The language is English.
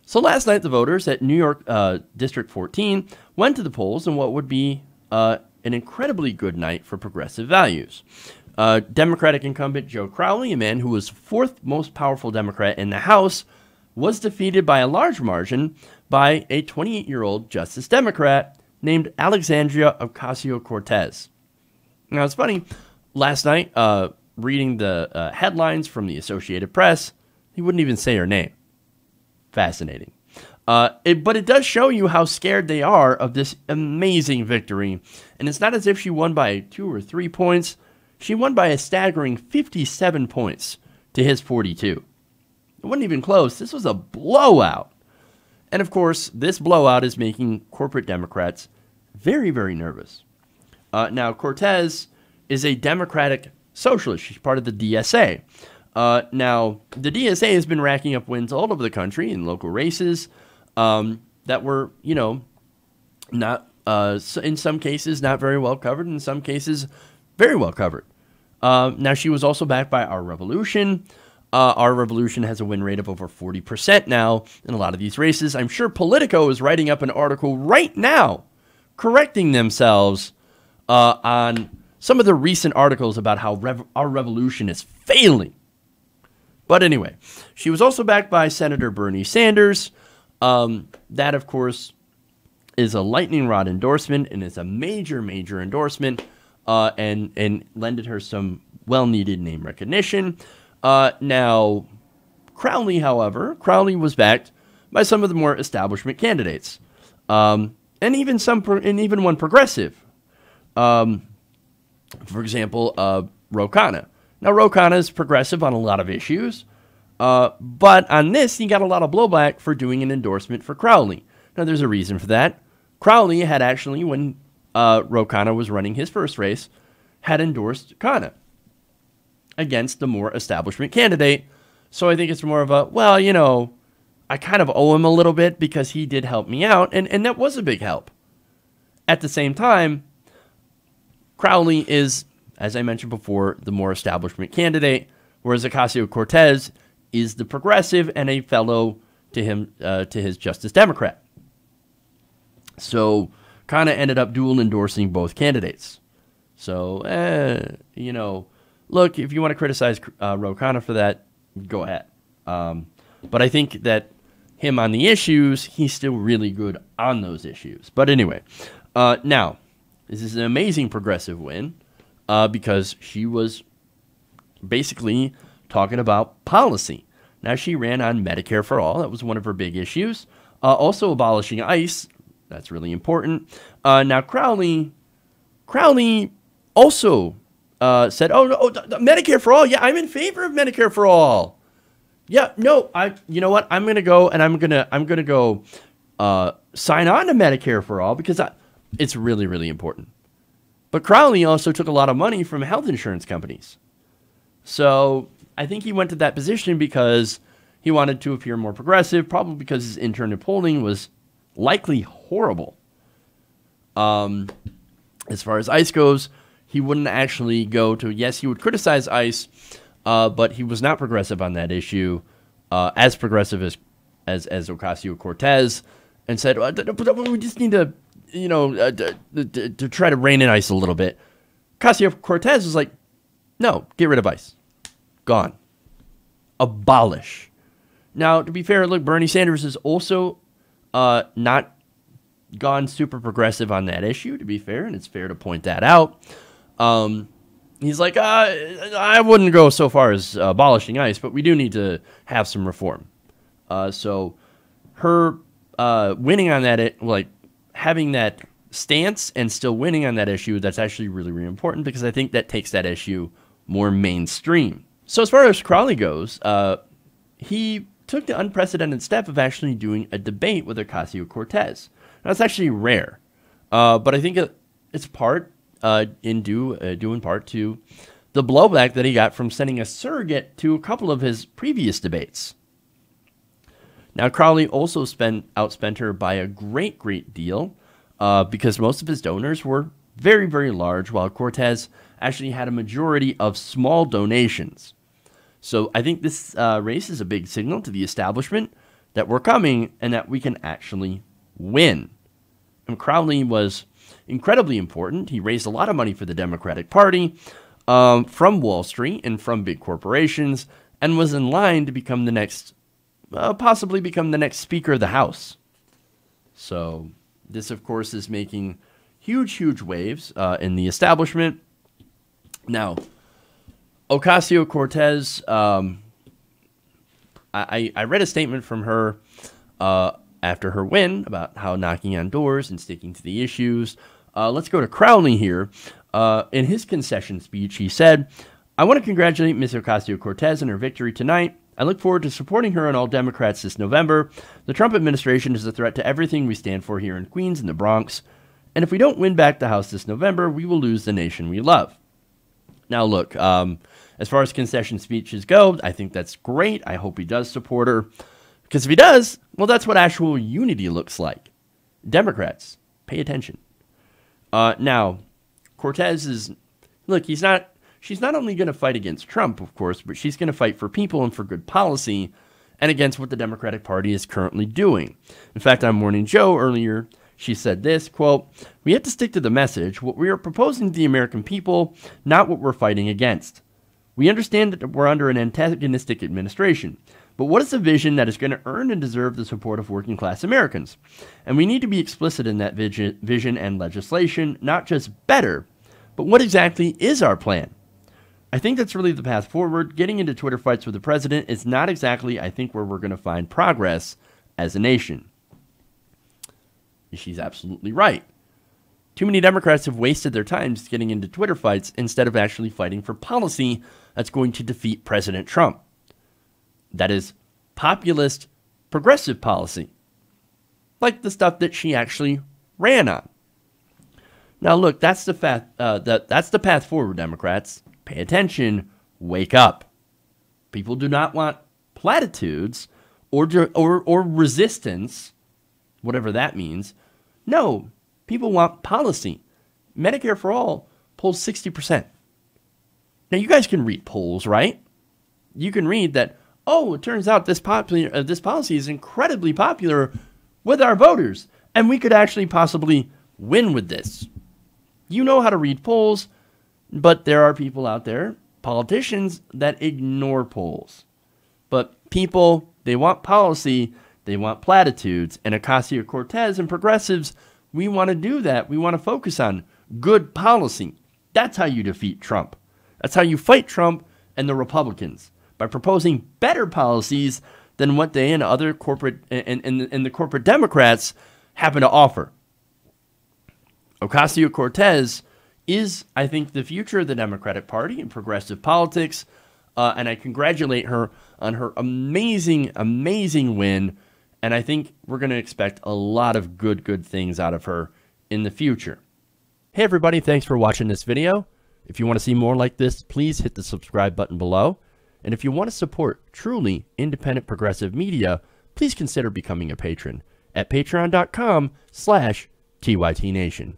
So last night, the voters at New York District 14 went to the polls in what would be an incredibly good night for progressive values. Democratic incumbent Joe Crowley, a man who was fourth most powerful Democrat in the House, was defeated by a large margin by a 28-year-old Justice Democrat named Alexandria Ocasio-Cortez. Now, it's funny, last night, reading the headlines from the Associated Press, he wouldn't even say her name. Fascinating. But it does show you how scared they are of this amazing victory. And it's not as if she won by 2 or 3 points. She won by a staggering 57 points to his 42. It wasn't even close. This was a blowout. And of course, this blowout is making corporate Democrats very, very nervous. Now, Cortez is a Democratic socialist. She's part of the DSA. Now, the DSA has been racking up wins all over the country in local races that were, not in some cases not very well covered, in some cases very well covered. Now, she was also backed by Our Revolution. Our Revolution has a win rate of over 40% now in a lot of these races. I'm sure Politico is writing up an article right now correcting themselves on some of the recent articles about how Our Revolution is failing. But anyway, she was also backed by Senator Bernie Sanders. That, of course, is a lightning rod endorsement, and it's a major, major endorsement, and lended her some well-needed name recognition. Now, Crowley, however, was backed by some of the more establishment candidates, and even one progressive. For example, Ro Khanna. Now, Ro Khanna is progressive on a lot of issues, but on this, he got a lot of blowback for doing an endorsement for Crowley. Now, there's a reason for that. Crowley had actually, when Ro Khanna was running his first race, had endorsed Khanna against the more establishment candidate. So I think it's more of a, well, I kind of owe him a little bit because he did help me out, and that was a big help. At the same time, Crowley is, as I mentioned before, the more establishment candidate, whereas Ocasio-Cortez is the progressive and a fellow to him, to his Justice Democrat. So Khanna ended up dual endorsing both candidates. So, look, if you want to criticize Ro Khanna for that, go ahead. But I think that him on the issues, he's still really good on those issues. But anyway, now, this is an amazing progressive win because she was basically talking about policy. Now, she ran on Medicare for all. That was one of her big issues. Also abolishing ICE. That's really important. Now, Crowley also said, Medicare for all. Yeah, I'm in favor of Medicare for all. Yeah, no, you know what? I'm going to go and I'm going to go sign on to Medicare for all because it's really, really important. But Crowley also took a lot of money from health insurance companies. So I think he went to that position because he wanted to appear more progressive, probably because his internal polling was likely horrible. As far as ICE goes, he wouldn't actually go to, yes, he would criticize ICE, but he was not progressive on that issue, as progressive as Ocasio-Cortez, and said, we just need to, to try to rein in ICE a little bit. Ocasio-Cortez was like, no, get rid of ICE. Gone. Abolish. Now, to be fair, look, Bernie Sanders is also not gone super progressive on that issue, to be fair, and it's fair to point that out. He's like, I wouldn't go so far as abolishing ICE, but we do need to have some reform. So her winning on that, having that stance and still winning on that issue, that's actually really, really important because I think that takes that issue more mainstream. So as far as Crowley goes, he took the unprecedented step of actually doing a debate with Ocasio-Cortez. Now, it's actually rare, but I think it's part due in part to the blowback that he got from sending a surrogate to a couple of his previous debates. Now, Crowley also outspent her by a great, great deal because most of his donors were very, very large, while Cortez actually had a majority of small donations. So I think this race is a big signal to the establishment that we're coming and that we can actually win. And Crowley was incredibly important. He raised a lot of money for the Democratic Party from Wall Street and from big corporations, and was in line to become the next, possibly become the next Speaker of the House. So this, of course, is making huge waves in the establishment. Now, Ocasio-Cortez, I read a statement from her after her win about how knocking on doors and sticking to the issues. Let's go to Crowley here. In his concession speech, he said, "I want to congratulate Ms. Ocasio-Cortez on her victory tonight. I look forward to supporting her and all Democrats this November. The Trump administration is a threat to everything we stand for here in Queens and the Bronx. And if we don't win back the House this November, we will lose the nation we love." Now, look, as far as concession speeches go, I think that's great. I hope he does support her. Because if he does, well, that's what actual unity looks like. Democrats, pay attention. Now, Cortez is, look, she's not only going to fight against Trump, of course, but she's going to fight for people and for good policy and against what the Democratic Party is currently doing. In fact, on Morning Joe earlier, she said this, quote, "We have to stick to the message, what we are proposing to the American people, not what we're fighting against. We understand that we're under an antagonistic administration, but what is a vision that is going to earn and deserve the support of working class Americans? And we need to be explicit in that vision and legislation, not just better, but what exactly is our plan? I think that's really the path forward. Getting into Twitter fights with the president is not exactly, I think, where we're going to find progress as a nation." She's absolutely right. Too many Democrats have wasted their time getting into Twitter fights instead of actually fighting for policy that's going to defeat President Trump. That is populist, progressive policy, like the stuff that she actually ran on. Now, look, that's the path forward, Democrats. Pay attention. Wake up. People do not want platitudes or resistance, whatever that means. No, people want policy. Medicare for all polls 60%. Now, you guys can read polls, right? You can read that, oh, it turns out this policy is incredibly popular with our voters, and we could actually possibly win with this. You know how to read polls, but there are people out there, politicians, that ignore polls. But people, they want policy, they want platitudes, and Ocasio-Cortez and progressives, we want to do that. We want to focus on good policy. That's how you defeat Trump. That's how you fight Trump and the Republicans, by proposing better policies than what they and other corporate and the corporate Democrats happen to offer. Ocasio-Cortez is, I think, the future of the Democratic Party and progressive politics, and I congratulate her on her amazing win. And I think we're going to expect a lot of good things out of her in the future. Hey everybody, thanks for watching this video. If you want to see more like this, please hit the subscribe button below. And if you want to support truly independent progressive media, please consider becoming a patron at patreon.com/TYTNation.